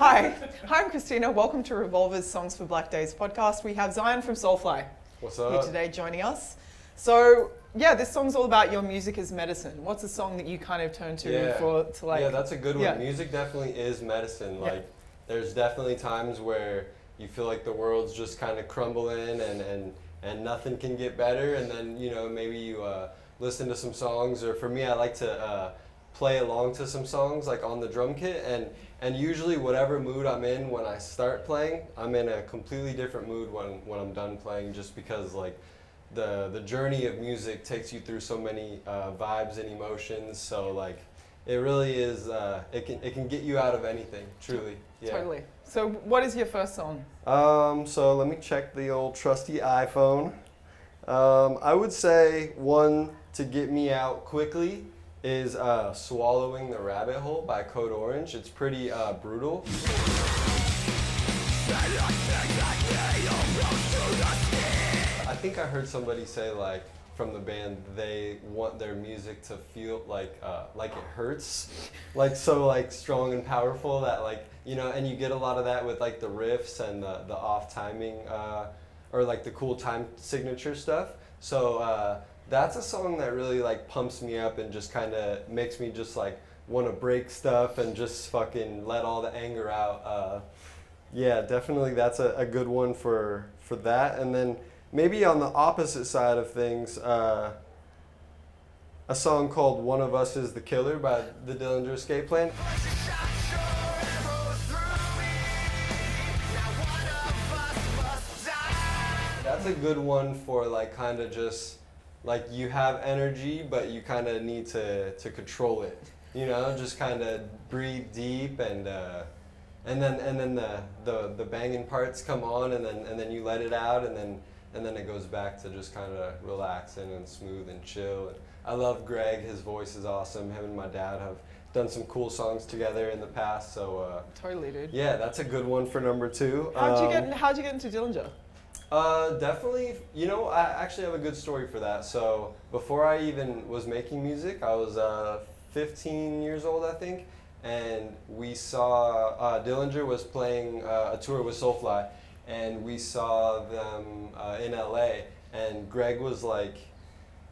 Hi, I'm Christina. Welcome to Revolver's Songs for Black Days podcast. We have Zyon from Soulfly What's up? here today joining us. So, yeah, this song's all about your music as medicine. What's a song that you kind of turn to Yeah, that's a good one. Yeah. Music definitely is medicine. Yeah. Like, there's definitely times where you feel like the world's just kind of crumbling and nothing can get better. And then, you know, maybe you listen to some songs, or for me, I like to play along to some songs like on the drum kit. And usually whatever mood I'm in when I start playing, I'm in a completely different mood when I'm done playing, just because like the journey of music takes you through so many vibes and emotions. So like it really is, it can get you out of anything, truly. Yeah. Totally. So what is your first song? So let me check the old trusty iPhone. I would say one to get me out quickly is Swallowing the Rabbit Hole by Code Orange. It's pretty brutal. I think I heard somebody say, like, from the band, they want their music to feel like it hurts, like so like strong and powerful that, like, you know, and you get a lot of that with like the riffs and the off timing or like the cool time signature stuff. So that's a song that really like pumps me up and just kind of makes me just like want to break stuff and just fucking let all the anger out. Yeah, definitely that's a good one for that. And then maybe on the opposite side of things, a song called One of Us is the Killer by the Dillinger Escape Plan. That's a good one for like kind of just like you have energy, but you kind of need to control it. You know, just kind of breathe deep and then the banging parts come on and then you let it out and then it goes back to just kind of relaxing and smooth and chill. And I love Greg. His voice is awesome. Him and my dad have done some cool songs together in the past. So Totally, dude. yeah, that's a good one for number two. How'd you get into Dillinger? Definitely, you know, I actually have a good story for that. So before I even was making music, I was 15 years old, I think, and we saw Dillinger was playing a tour with Soulfly, and we saw them in LA, and Greg was like,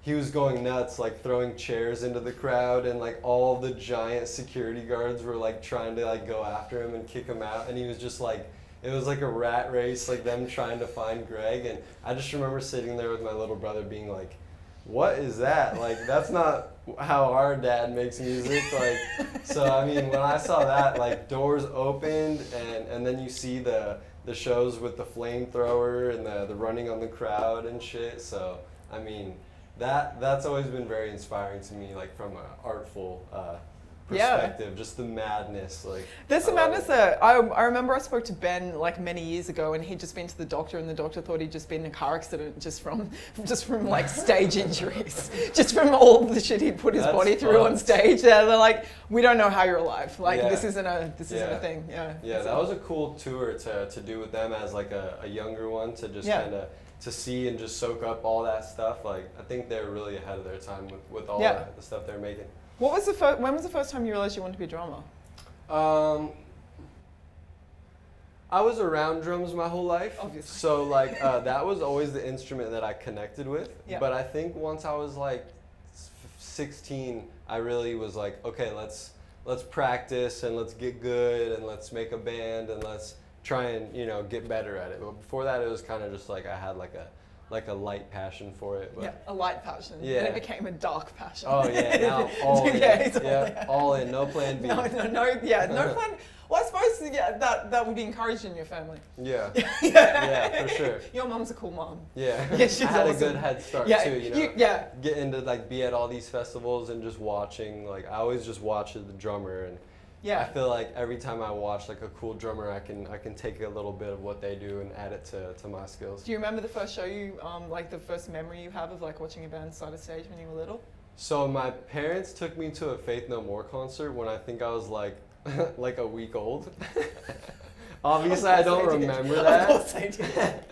he was going nuts, like throwing chairs into the crowd, and like all the giant security guards were like trying to like go after him and kick him out, and he was just like, it was like a rat race, like them trying to find Greg. And I just remember sitting there with my little brother being like, what is that? Like, that's not how our dad makes music. Like, so I mean, when I saw that, like doors opened and then you see the shows with the flamethrower and the running on the crowd and shit. So, I mean, that's always been very inspiring to me, like from an artful perspective, just the madness. Like, There's some madness there. I remember I spoke to Ben like many years ago, and he'd just been to the doctor, and the doctor thought he'd just been in a car accident just from like stage injuries, just from all the shit he'd put his body through on stage. Yeah, they're like, we don't know how you're alive. Like this isn't a thing. Yeah. Yeah, that was a cool tour to do with them as like a younger one, to just kind of to see and just soak up all that stuff. Like, I think they're really ahead of their time with all the stuff they're making. When was the first time you realized you wanted to be a drummer? I was around drums my whole life. Obviously. So like that was always the instrument that I connected with. Yeah. But I think once I was like 16, I really was like, okay, let's practice and let's get good and let's make a band and let's try and, you know, get better at it. But before that, it was kind of just like I had like a light passion for it. But Yeah, a light passion. Yeah. And it became a dark passion. Oh yeah, now all in. Yeah, all in, no plan B. No plan. Well, I suppose that would be encouraged in your family. Yeah. Yeah, for sure. Your mom's a cool mom. Yeah. Yeah, she's I had awesome. a good head start too, you know. Getting to like be at all these festivals and just watching, like I always just watch the drummer, and I feel like every time I watch like a cool drummer, I can take a little bit of what they do and add it to my skills. Do you remember the first show like the first memory you have of like watching a band side of stage when you were little? So my parents took me to a Faith No More concert when I think I was like like a week old. Obviously, I don't remember that. Of course I did.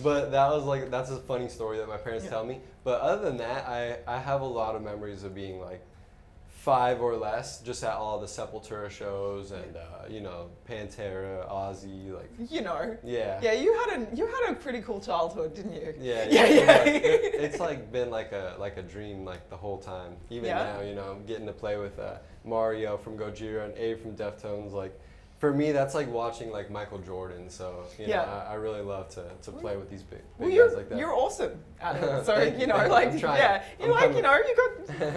But that's a funny story that my parents tell me. But other than that, I have a lot of memories of being like 5 or less, just at all the Sepultura shows and you know, Pantera, Ozzy, like. You know. Yeah. Yeah, you had a pretty cool childhood, didn't you? Yeah. It's like been like a dream like the whole time. Even now, you know, I'm getting to play with Mario from Gojira and Abe from Deftones. Like, for me, that's like watching like Michael Jordan. So you know, I really love to play with these big guys like that. You're awesome at it. So you know, Thank like I'm trying. yeah, I'm you like coming. you know, you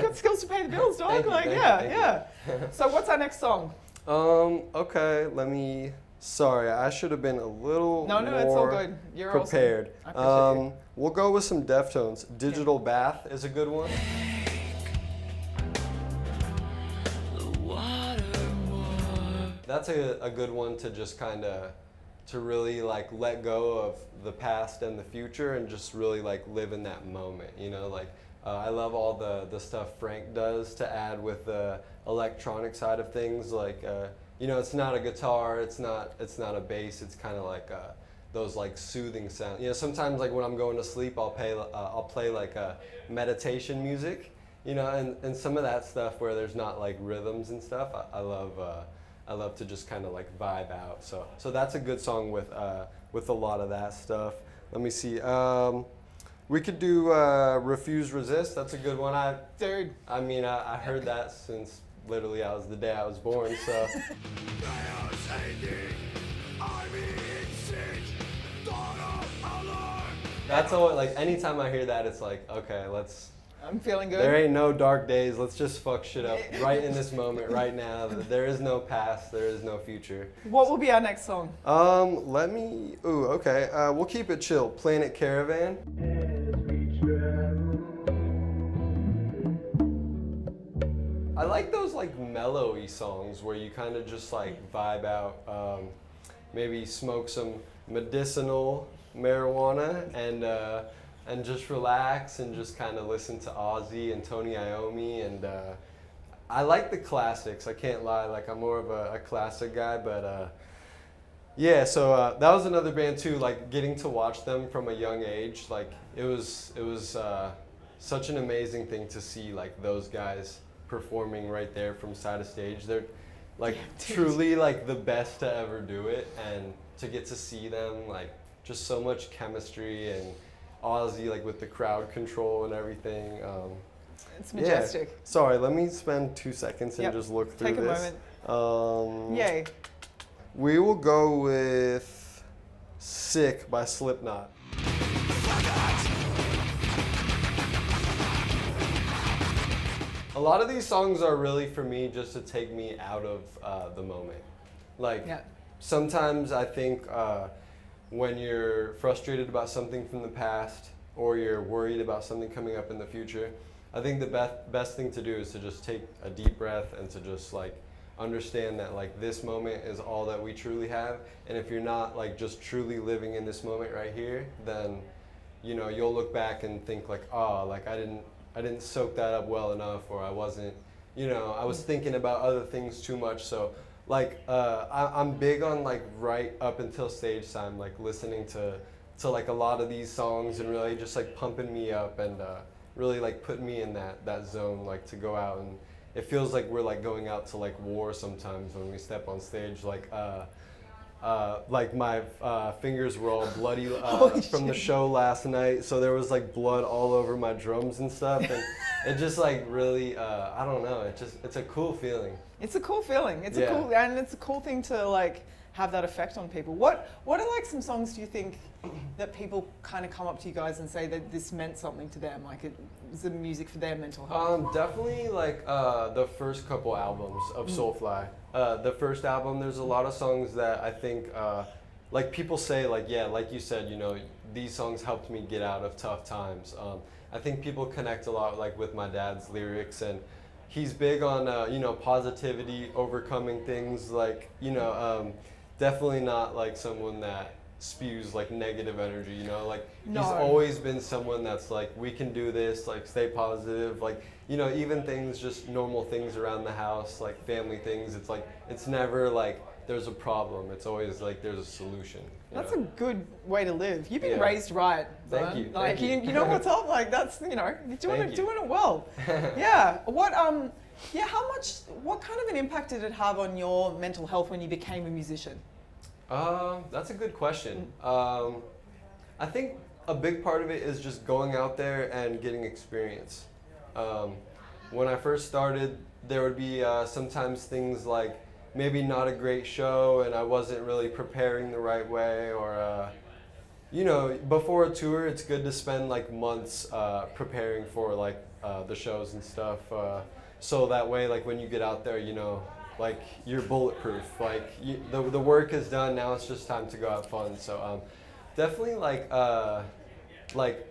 got skills to pay the bills, dog. Thank you, Like thank you. So what's our next song? Okay, let me. Sorry, I should have been a little No, more it's all good. You're prepared. awesome. I appreciate you. We'll go with some Deftones. Digital Bath is a good one. That's a good one to just kind of, to really like let go of the past and the future and just really like live in that moment, you know, like I love all the stuff Frank does to add with the electronic side of things, like you know, it's not a guitar, it's not a bass, it's kind of like those like soothing sounds. You know, sometimes like when I'm going to sleep, I'll play like meditation music, you know, and some of that stuff where there's not like rhythms and stuff, I love to just kind of like vibe out. So that's a good song with a lot of that stuff. Let me see. We could do Refuse Resist. That's a good one. I mean, I heard that since literally the day I was born. So. That's all. Like anytime I hear that, it's like, okay, I'm feeling good. There ain't no dark days. Let's just fuck shit up right in this moment, right now. There is no past. There is no future. What will be our next song? Okay. We'll keep it chill. Planet Caravan. I like those like mellow-y songs where you kind of just like vibe out. Maybe smoke some medicinal marijuana and just relax and just kind of listen to Ozzy and Tony Iommi, and I like the classics. I can't lie, like I'm more of a classic guy, but yeah. So that was another band too. Like getting to watch them from a young age, like it was such an amazing thing to see like those guys performing right there from side of stage. They're like truly like the best to ever do it, and to get to see them like just so much chemistry and Ozzy like with the crowd control and everything. It's majestic. Yeah. Sorry, let me spend 2 seconds and just look through this. Take a moment. Yay. We will go with Sick by Slipknot. A lot of these songs are really for me just to take me out of the moment. Like sometimes I think when you're frustrated about something from the past or you're worried about something coming up in the future, I think the best thing to do is to just take a deep breath and to just like understand that like this moment is all that we truly have. And if you're not like just truly living in this moment right here, then you know you'll look back and think like, oh, like I didn't soak that up well enough, or I wasn't, you know, I was thinking about other things too much. So like I'm big on like right up until stage time, like listening to like a lot of these songs and really just like pumping me up and really like putting me in that zone, like to go out. And it feels like we're like going out to like war sometimes when we step on stage. Like my fingers were all bloody from the show last night, so there was like blood all over my drums and stuff, and it just like really I don't know, it's a cool feeling. It's a cool feeling. It's a cool thing to like have that effect on people. What are like some songs do you think that people kind of come up to you guys and say that this meant something to them, like it was the music for their mental health? Definitely like the first couple albums of Soulfly. The first album, there's a lot of songs that I think like people say like, yeah, like you said, you know, these songs helped me get out of tough times. I think people connect a lot like with my dad's lyrics, and he's big on you know, positivity, overcoming things, like, you know, definitely not like someone that spews like negative energy, you know, like he's always been someone that's like, we can do this, like stay positive, like, you know, even things, just normal things around the house, like family things, it's like, it's never like there's a problem, it's always like there's a solution. That's a good way to live. You've been raised right. Thank you. Like Thank you know what's up, like that's, you know, you're doing it well. Yeah. What Yeah, what kind of an impact did it have on your mental health when you became a musician? That's a good question. I think a big part of it is just going out there and getting experience. When I first started, there would be sometimes things like maybe not a great show and I wasn't really preparing the right way, or you know, before a tour it's good to spend like months preparing for like the shows and stuff, so that way like when you get out there, you know, like you're bulletproof, like the work is done, now it's just time to go have fun. So definitely like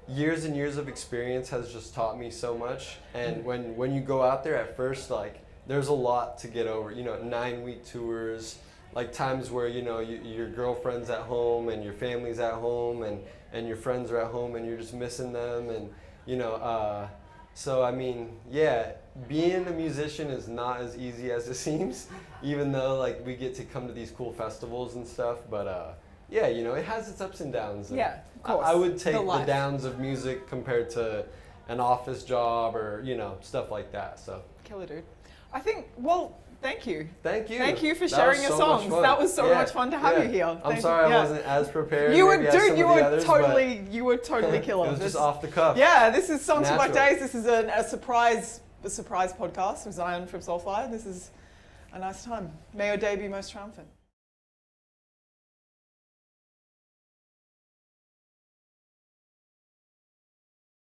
years and years of experience has just taught me so much. And when you go out there at first, like there's a lot to get over, you know, 9-week tours, like times where, you know, your girlfriend's at home and your family's at home and your friends are at home and you're just missing them, and you know, so I mean, yeah, being a musician is not as easy as it seems, even though like we get to come to these cool festivals and stuff, but yeah, you know, it has its ups and downs. And yeah, of course. I would take the downs of music compared to an office job or, you know, stuff like that. So killer, dude. I think, well, thank you. Thank you. Thank you for sharing your songs. That was so much fun to have you here. I'm sorry I wasn't as prepared. You were, dude, you were totally killer. It was just off the cuff. Yeah, this is Songs for Black Days. This is a surprise podcast with Zyon from Soulfly. This is a nice time. May your day be most triumphant.